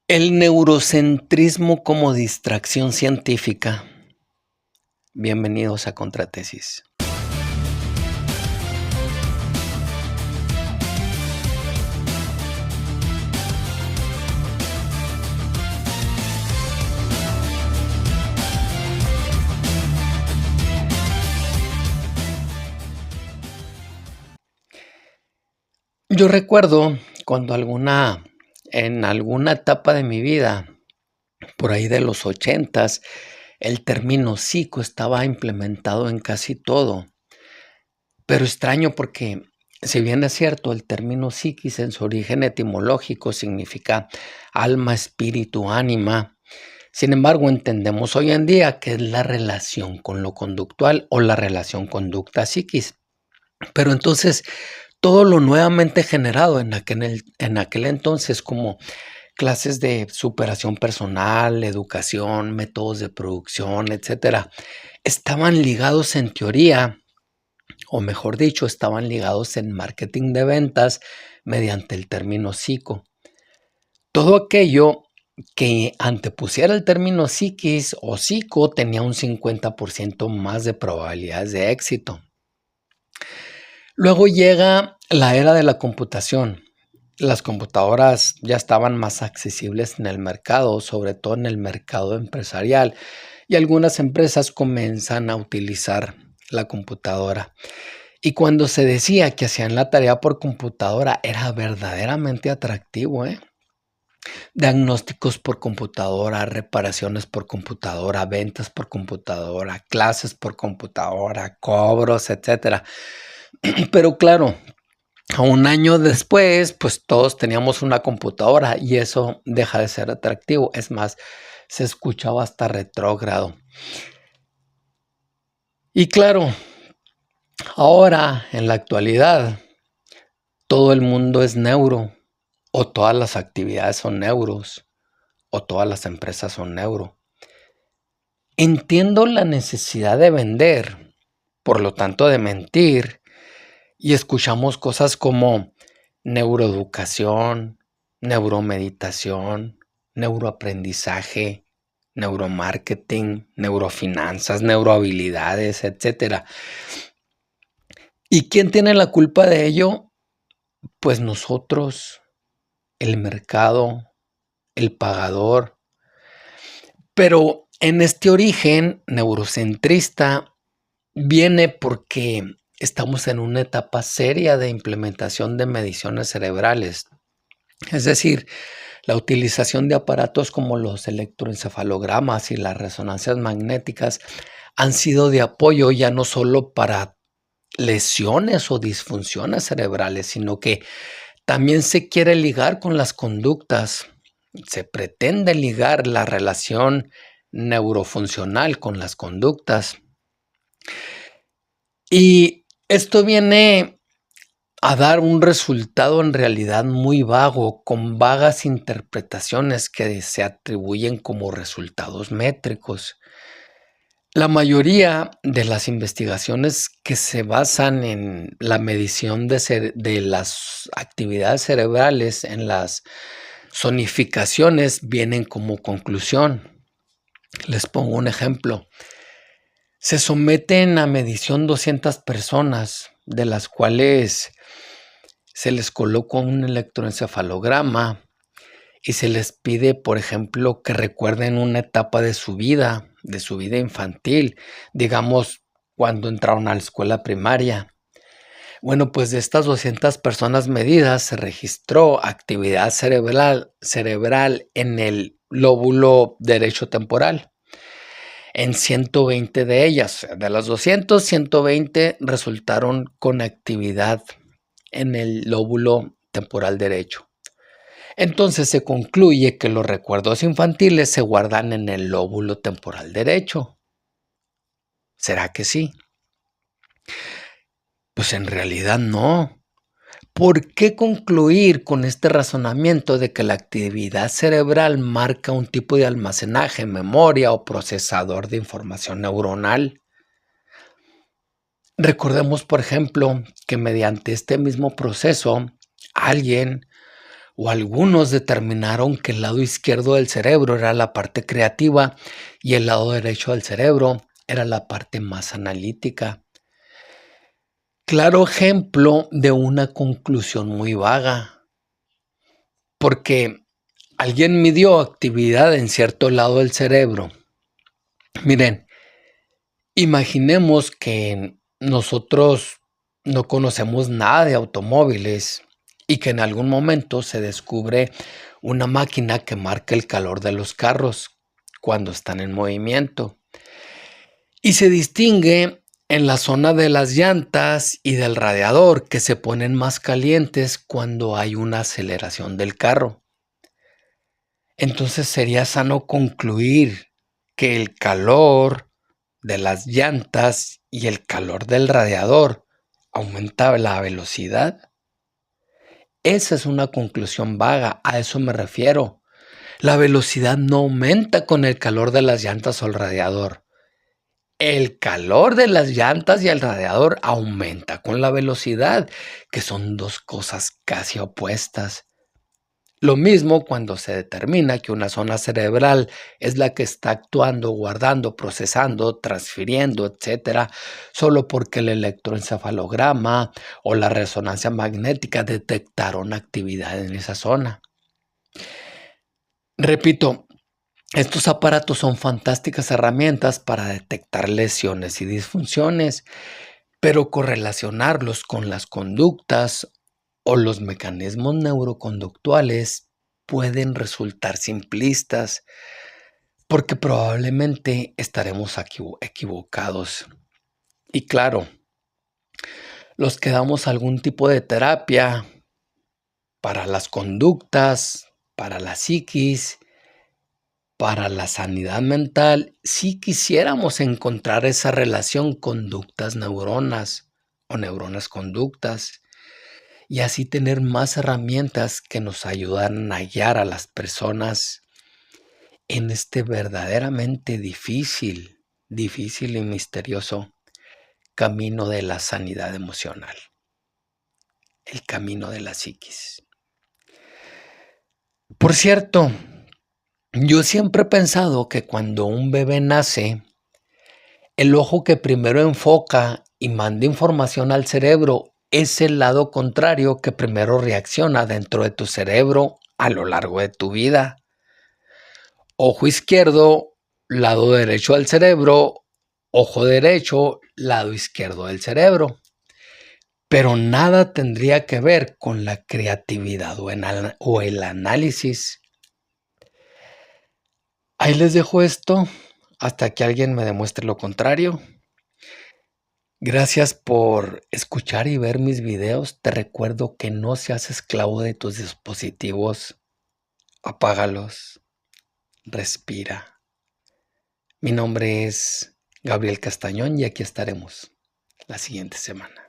El neurocentrismo como distracción científica. Bienvenidos a Contratesis. Yo recuerdo cuando en alguna etapa de mi vida, por ahí de los 80s, el término psico estaba implementado en casi todo. Pero extraño porque, si bien es cierto, el término psiquis en su origen etimológico significa alma, espíritu, ánima. Sin embargo, entendemos hoy en día que es la relación con lo conductual o la relación conducta-psiquis. Pero entonces, todo lo nuevamente generado en aquel entonces, como clases de superación personal, educación, métodos de producción, etcétera, estaban ligados en teoría, o mejor dicho, estaban ligados en marketing de ventas mediante el término psico. Todo aquello que antepusiera el término psiquis o psico tenía un 50% más de probabilidades de éxito. Luego llega la era de la computación. Las computadoras ya estaban más accesibles en el mercado, sobre todo en el mercado empresarial, y algunas empresas comienzan a utilizar la computadora. Y cuando se decía que hacían la tarea por computadora, era verdaderamente atractivo, ¿eh? Diagnósticos por computadora, reparaciones por computadora, ventas por computadora, clases por computadora, cobros, etcétera. Pero claro, a un año después, pues todos teníamos una computadora y eso deja de ser atractivo. Es más, se escuchaba hasta retrógrado. Y claro, ahora, en la actualidad, todo el mundo es neuro, o todas las actividades son neuros, o todas las empresas son neuro. Entiendo la necesidad de vender, por lo tanto de mentir, y escuchamos cosas como neuroeducación, neuromeditación, neuroaprendizaje, neuromarketing, neurofinanzas, neurohabilidades, etcétera. ¿Y quién tiene la culpa de ello? Pues nosotros, el mercado, el pagador. Pero en este origen neurocentrista viene porque estamos en una etapa seria de implementación de mediciones cerebrales. Es decir, la utilización de aparatos como los electroencefalogramas y las resonancias magnéticas han sido de apoyo ya no solo para lesiones o disfunciones cerebrales, sino que también se quiere ligar con las conductas. Se pretende ligar la relación neurofuncional con las conductas. Y esto viene a dar un resultado en realidad muy vago, con vagas interpretaciones que se atribuyen como resultados métricos. La mayoría de las investigaciones que se basan en la medición de las actividades cerebrales, en las zonificaciones, vienen como conclusión. Les pongo un ejemplo. Se someten a medición 200 personas, de las cuales se les coloca un electroencefalograma y se les pide, por ejemplo, que recuerden una etapa de su vida infantil, digamos, cuando entraron a la escuela primaria. Bueno, pues de estas 200 personas medidas se registró actividad cerebral en el lóbulo derecho temporal. En 120 de ellas, de las 200, 120 resultaron con actividad en el lóbulo temporal derecho. Entonces se concluye que los recuerdos infantiles se guardan en el lóbulo temporal derecho. ¿Será que sí? Pues en realidad no. ¿Por qué concluir con este razonamiento de que la actividad cerebral marca un tipo de almacenaje, memoria o procesador de información neuronal? Recordemos, por ejemplo, que mediante este mismo proceso, alguien o algunos determinaron que el lado izquierdo del cerebro era la parte creativa y el lado derecho del cerebro era la parte más analítica. Claro ejemplo de una conclusión muy vaga, porque alguien midió actividad en cierto lado del cerebro. Miren, imaginemos que nosotros no conocemos nada de automóviles y que en algún momento se descubre una máquina que marca el calor de los carros cuando están en movimiento y se distingue en la zona de las llantas y del radiador que se ponen más calientes cuando hay una aceleración del carro. Entonces sería sano concluir que el calor de las llantas y el calor del radiador aumenta la velocidad. Esa es una conclusión vaga, a eso me refiero. La velocidad no aumenta con el calor de las llantas o el radiador. El calor de las llantas y el radiador aumenta con la velocidad, que son dos cosas casi opuestas. Lo mismo cuando se determina que una zona cerebral es la que está actuando, guardando, procesando, transfiriendo, etcétera, solo porque el electroencefalograma o la resonancia magnética detectaron actividad en esa zona. Repito, estos aparatos son fantásticas herramientas para detectar lesiones y disfunciones, pero correlacionarlos con las conductas o los mecanismos neuroconductuales pueden resultar simplistas porque probablemente estaremos equivocados. Y claro, los que damos algún tipo de terapia para las conductas, para la psiquis, para la sanidad mental, sí quisiéramos encontrar esa relación conductas-neuronas o neuronas-conductas y así tener más herramientas que nos ayudan a guiar a las personas en este verdaderamente difícil y misterioso camino de la sanidad emocional, el camino de la psiquis. Por cierto, yo siempre he pensado que cuando un bebé nace, el ojo que primero enfoca y manda información al cerebro es el lado contrario que primero reacciona dentro de tu cerebro a lo largo de tu vida. Ojo izquierdo, lado derecho del cerebro, ojo derecho, lado izquierdo del cerebro. Pero nada tendría que ver con la creatividad o el análisis. Ahí les dejo esto hasta que alguien me demuestre lo contrario. Gracias por escuchar y ver mis videos. Te recuerdo que no seas esclavo de tus dispositivos. Apágalos. Respira. Mi nombre es Gabriel Castañón y aquí estaremos la siguiente semana.